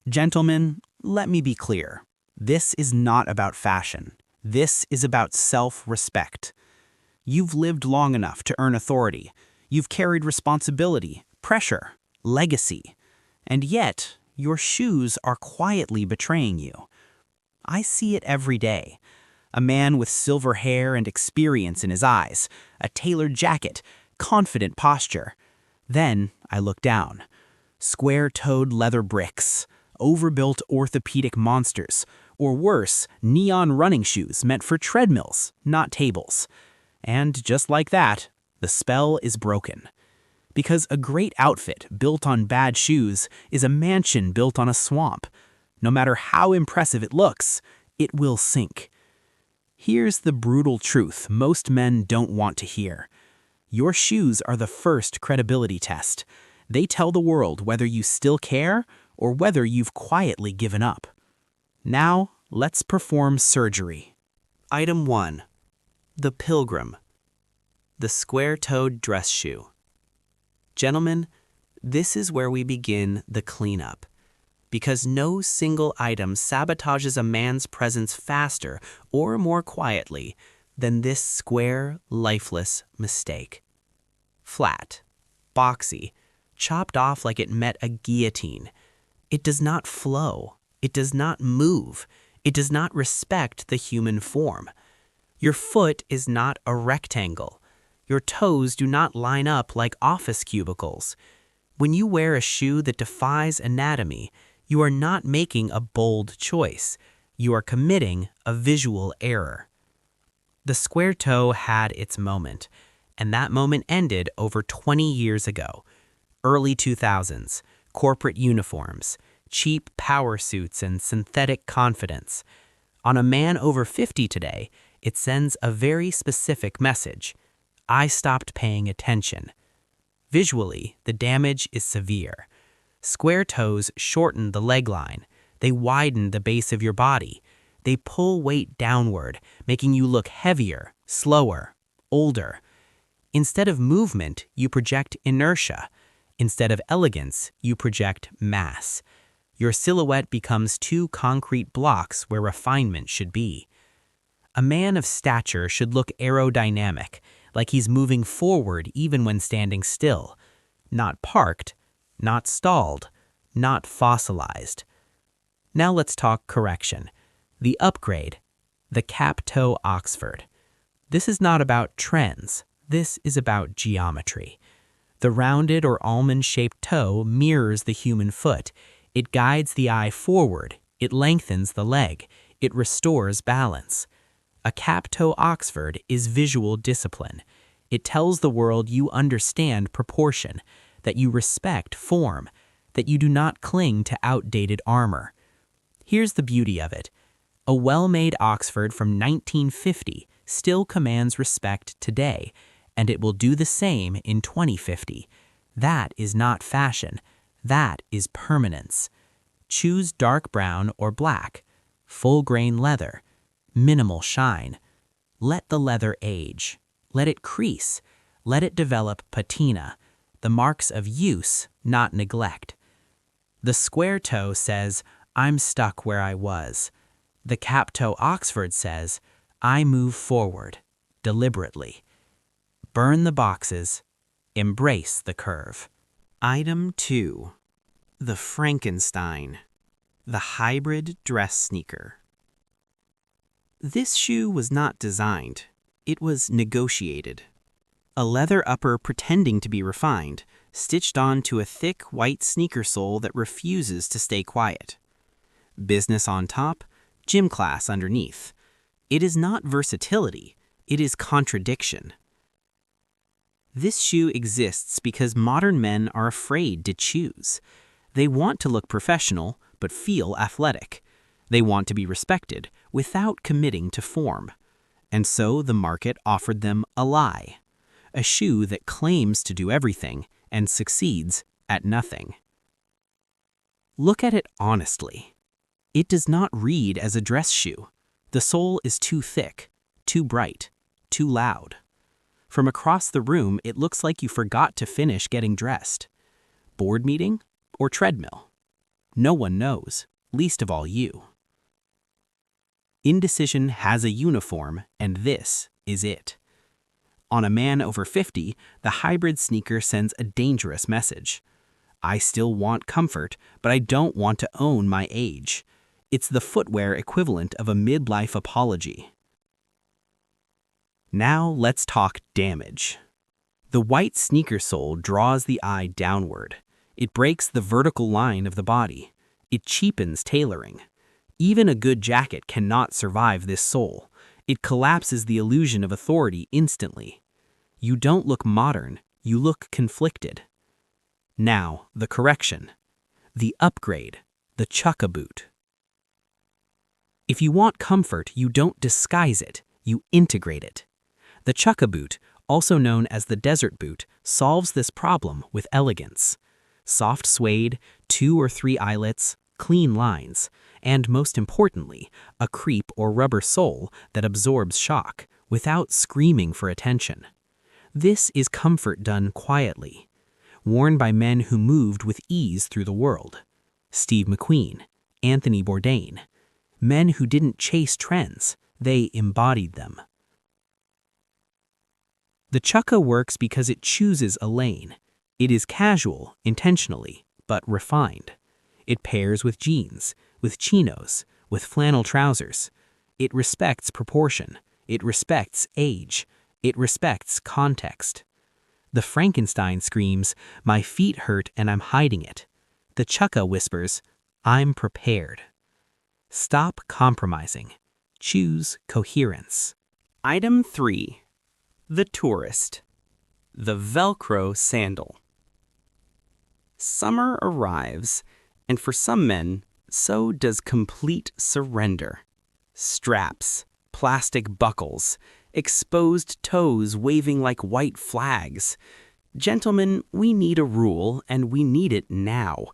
Gentlemen, let me be clear. This is not about fashion. This is about self-respect. You've lived long enough to earn authority. You've carried responsibility, pressure, legacy. And yet, your shoes are quietly betraying you. I see it every day. A man with silver hair and experience in his eyes, a tailored jacket, confident posture. Then I look down. Square-toed leather bricks, overbuilt orthopedic monsters, or worse, neon running shoes meant for treadmills, not tables. And just like that, the spell is broken. Because a great outfit built on bad shoes is a mansion built on a swamp. No matter how impressive it looks, it will sink. Here's the brutal truth most men don't want to hear. Your shoes are the first credibility test. They tell the world whether you still care or whether you've quietly given up. Now, let's perform surgery. Item 1. The Pilgrim. The square-toed dress shoe. Gentlemen, this is where we begin the cleanup. Because no single item sabotages a man's presence faster or more quietly than this square, lifeless mistake. Flat, boxy, chopped off like it met a guillotine. It does not flow. It does not move. It does not respect the human form. Your foot is not a rectangle. Your toes do not line up like office cubicles. When you wear a shoe that defies anatomy, you are not making a bold choice. You are committing a visual error. The square toe had its moment, and that moment ended over 20 years ago. Early 2000s, corporate uniforms, cheap power suits, and synthetic confidence. On a man over 50 today, it sends a very specific message. I stopped paying attention. Visually, the damage is severe. Square toes shorten the leg line. They widen the base of your body. They pull weight downward, making you look heavier, slower, older. Instead of movement, you project inertia. Instead of elegance, you project mass. Your silhouette becomes two concrete blocks where refinement should be. A man of stature should look aerodynamic, like he's moving forward even when standing still. Not parked, not stalled, not fossilized. Now let's talk correction. The upgrade, the captoe Oxford. This is not about trends. This is about geometry. The rounded or almond-shaped toe mirrors the human foot. It guides the eye forward. It lengthens the leg. It restores balance. A captoe Oxford is visual discipline. It tells the world you understand proportion, that you respect form, that you do not cling to outdated armor. Here's the beauty of it. A well-made Oxford from 1950 still commands respect today, and it will do the same in 2050. That is not fashion. That is permanence. Choose dark brown or black, full-grain leather, minimal shine. Let the leather age. Let it crease. Let it develop patina, the marks of use, not neglect. The square toe says, I'm stuck where I was. The captoe Oxford says, I move forward, deliberately. Burn the boxes, embrace the curve. Item 2. The Frankenstein. The hybrid dress sneaker. This shoe was not designed. It was negotiated. A leather upper pretending to be refined, stitched onto a thick white sneaker sole that refuses to stay quiet. Business on top, gym class underneath. It is not versatility, it is contradiction. This shoe exists because modern men are afraid to choose. They want to look professional, but feel athletic. They want to be respected without committing to form. And so the market offered them a lie. A shoe that claims to do everything and succeeds at nothing. Look at it honestly. It does not read as a dress shoe. The sole is too thick, too bright, too loud. From across the room, it looks like you forgot to finish getting dressed. Board meeting or treadmill? No one knows, least of all you. Indecision has a uniform, and this is it. On a man over 50, the hybrid sneaker sends a dangerous message. I still want comfort, but I don't want to own my age. It's the footwear equivalent of a midlife apology. Now let's talk damage. The white sneaker sole draws the eye downward. It breaks the vertical line of the body. It cheapens tailoring. Even a good jacket cannot survive this sole. It collapses the illusion of authority instantly. You don't look modern, you look conflicted. Now, the correction. The upgrade, the Chukka boot. If you want comfort, you don't disguise it, you integrate it. The Chukka boot, also known as the desert boot, solves this problem with elegance. Soft suede, 2 or 3 eyelets, clean lines, and most importantly, a crepe or rubber sole that absorbs shock without screaming for attention. This is comfort done quietly, worn by men who moved with ease through the world. Steve McQueen, Anthony Bourdain, men who didn't chase trends, they embodied them. The Chukka works because it chooses a lane. It is casual, intentionally, but refined. It pairs with jeans, with chinos, with flannel trousers. It respects proportion. It respects age. It respects context. The Frankenstein screams, "My feet hurt and I'm hiding it." The Chukka whispers, "I'm prepared." Stop compromising. Choose coherence. Item 3. The tourist. The Velcro sandal. Summer arrives, and for some men, so does complete surrender. Straps, plastic buckles, exposed toes waving like white flags. Gentlemen, we need a rule, and we need it now.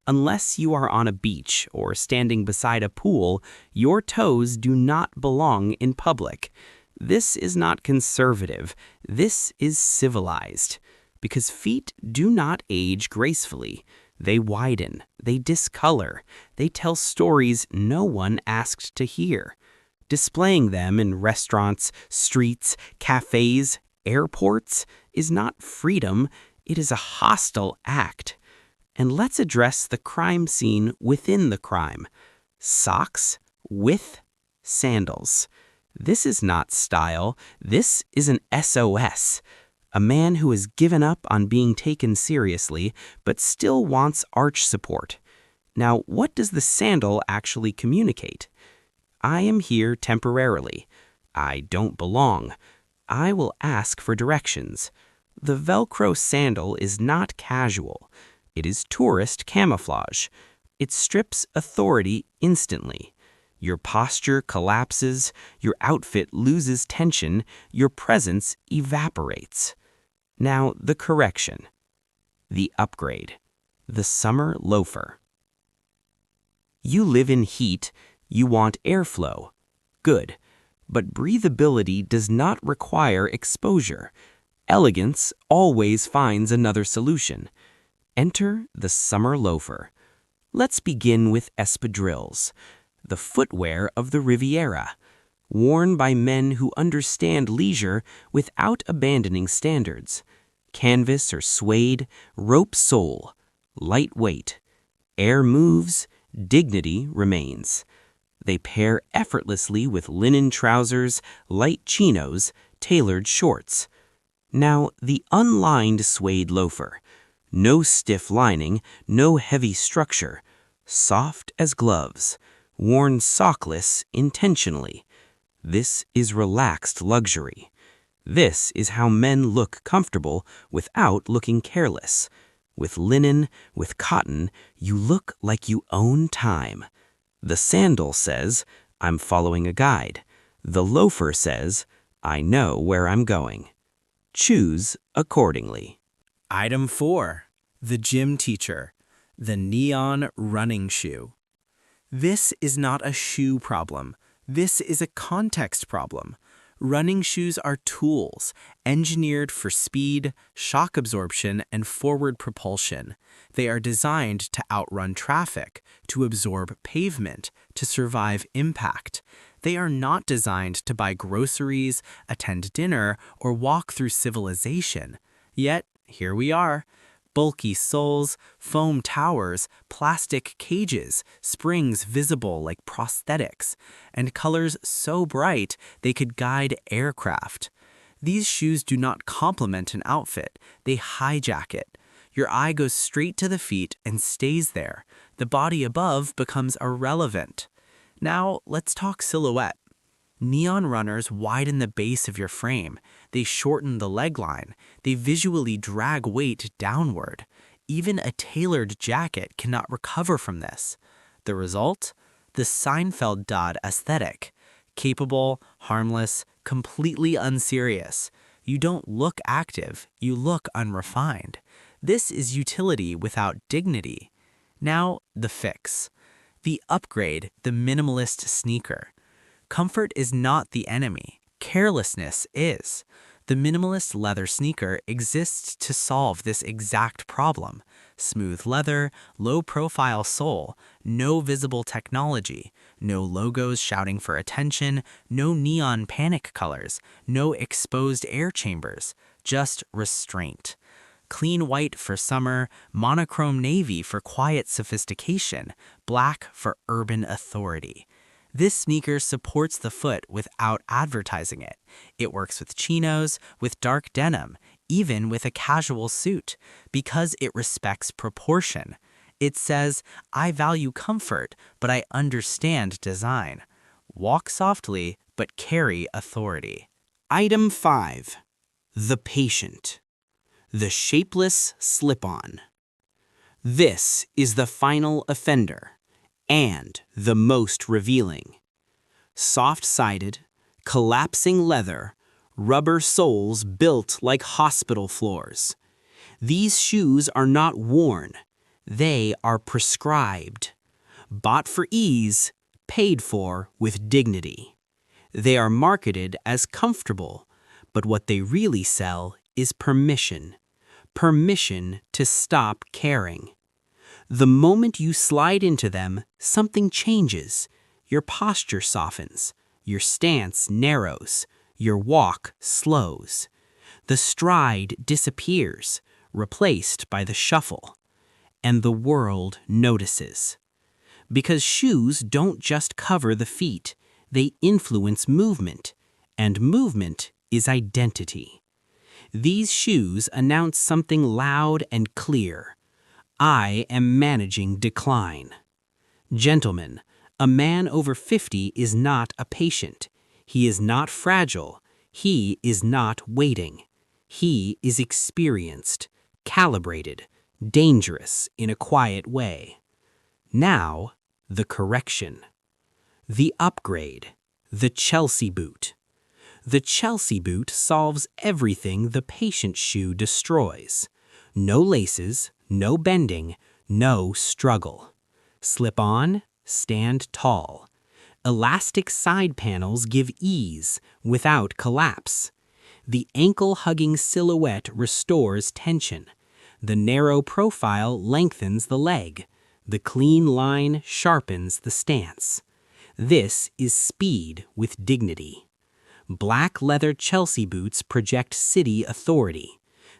Unless you are on a beach or standing beside a pool, your toes do not belong in public. This is not conservative. This is civilized. Because feet do not age gracefully. They widen, they discolor, they tell stories no one asked to hear. Displaying them in restaurants, streets, cafes, airports is not freedom, it is a hostile act. And let's address the crime scene within the crime. Socks with sandals. This is not style, this is an SOS. A man who has given up on being taken seriously, but still wants arch support. Now, what does the sandal actually communicate? I am here temporarily. I don't belong. I will ask for directions. The Velcro sandal is not casual. It is tourist camouflage. It strips authority instantly. Your posture collapses, your outfit loses tension, your presence evaporates. Now, the correction. The upgrade. The summer loafer. You live in heat, you want airflow. Good. But breathability does not require exposure. Elegance always finds another solution. Enter the summer loafer. Let's begin with espadrilles, the footwear of the Riviera, worn by men who understand leisure without abandoning standards. Canvas or suede, rope sole, lightweight. Air moves, dignity remains. They pair effortlessly with linen trousers, light chinos, tailored shorts. Now, the unlined suede loafer. No stiff lining, no heavy structure. Soft as gloves. Worn sockless intentionally. This is relaxed luxury. This is how men look comfortable without looking careless. With linen, with cotton, you look like you own time. The sandal says, I'm following a guide. The loafer says, I know where I'm going. Choose accordingly. Item 4. The gym teacher. The neon running shoe. This is not a shoe problem. This is a context problem. Running shoes are tools engineered for speed, shock absorption, and forward propulsion. They are designed to outrun traffic, to absorb pavement, to survive impact. They are not designed to buy groceries, attend dinner, or walk through civilization. Yet, here we are. Bulky soles, foam towers, plastic cages, springs visible like prosthetics, and colors so bright they could guide aircraft. These shoes do not complement an outfit, they hijack it. Your eye goes straight to the feet and stays there. The body above becomes irrelevant. Now, let's talk silhouette. Neon runners widen the base of your frame. They shorten the leg line. They visually drag weight downward. Even a tailored jacket cannot recover from this. The result? The Seinfeld Dodd aesthetic. Capable, harmless, completely unserious. You don't look active, you look unrefined. This is utility without dignity. Now, the fix. The upgrade, the minimalist sneaker. Comfort is not the enemy. Carelessness is. The minimalist leather sneaker exists to solve this exact problem. Smooth leather, low-profile sole, no visible technology, no logos shouting for attention, no neon panic colors, no exposed air chambers, just restraint. Clean white for summer, monochrome navy for quiet sophistication, black for urban authority. This sneaker supports the foot without advertising it. It works with chinos, with dark denim, even with a casual suit, because it respects proportion. It says, I value comfort, but I understand design. Walk softly, but carry authority. Item 5. The Patient. The Shapeless Slip-On. This is the final offender, and the most revealing. Soft-sided, collapsing leather, rubber soles built like hospital floors. These shoes are not worn, they are prescribed. Bought for ease, paid for with dignity. They are marketed as comfortable, but what they really sell is permission. Permission to stop caring. The moment you slide into them, something changes. Your posture softens, your stance narrows, your walk slows. The stride disappears, replaced by the shuffle. And the world notices. Because shoes don't just cover the feet, they influence movement, and movement is identity. These shoes announce something loud and clear. I am managing decline. Gentlemen, a man over 50 is not a patient. He is not fragile. He is not waiting. He is experienced, calibrated, dangerous in a quiet way. Now, the correction. The upgrade. The Chelsea boot. The Chelsea boot solves everything the patient shoe destroys. No laces, no bending, no struggle. Slip on, stand tall. Elastic side panels give ease without collapse. The ankle-hugging silhouette restores tension. The narrow profile lengthens the leg. The clean line sharpens the stance. This is speed with dignity. Black leather Chelsea boots project city authority.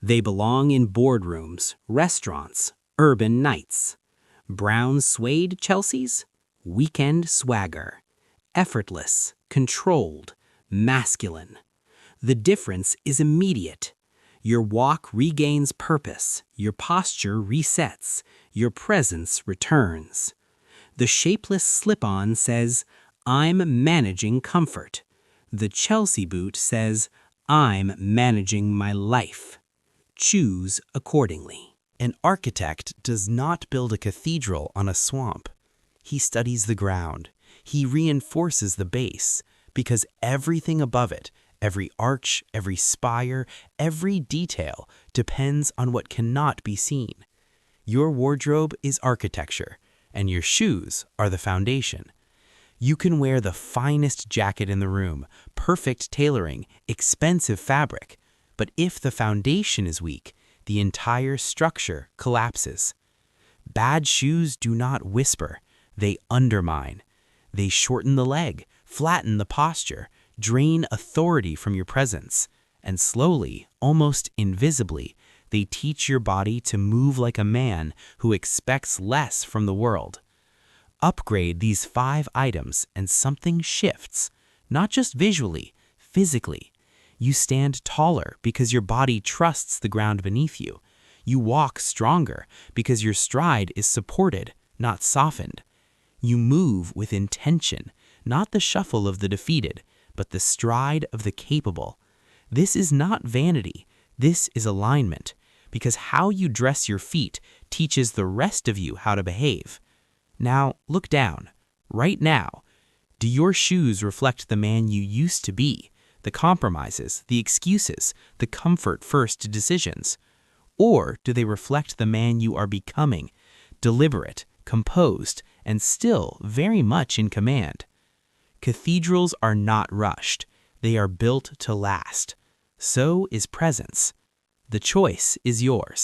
They belong in boardrooms, restaurants, urban nights. Brown suede Chelseas? Weekend swagger. Effortless, controlled, masculine. The difference is immediate. Your walk regains purpose, your posture resets, your presence returns. The shapeless slip-on says, I'm managing comfort. The Chelsea boot says, I'm managing my life. Choose accordingly. An architect does not build a cathedral on a swamp. He studies the ground. He reinforces the base, because everything above it, every arch, every spire, every detail depends on what cannot be seen. Your wardrobe is architecture, and your shoes are the foundation. You can wear the finest jacket in the room, perfect tailoring, expensive fabric, but if the foundation is weak, the entire structure collapses. Bad shoes do not whisper, they undermine. They shorten the leg, flatten the posture, drain authority from your presence, and slowly, almost invisibly, they teach your body to move like a man who expects less from the world. Upgrade these 5 items and something shifts, not just visually, physically. You stand taller because your body trusts the ground beneath you. You walk stronger because your stride is supported, not softened. You move with intention, not the shuffle of the defeated, but the stride of the capable. This is not vanity, this is alignment, because how you dress your feet teaches the rest of you how to behave. Now, look down. Right now. Do your shoes reflect the man you used to be, the compromises, the excuses, the comfort-first decisions? Or do they reflect the man you are becoming, deliberate, composed, and still very much in command? Cathedrals are not rushed. They are built to last. So is presence. The choice is yours.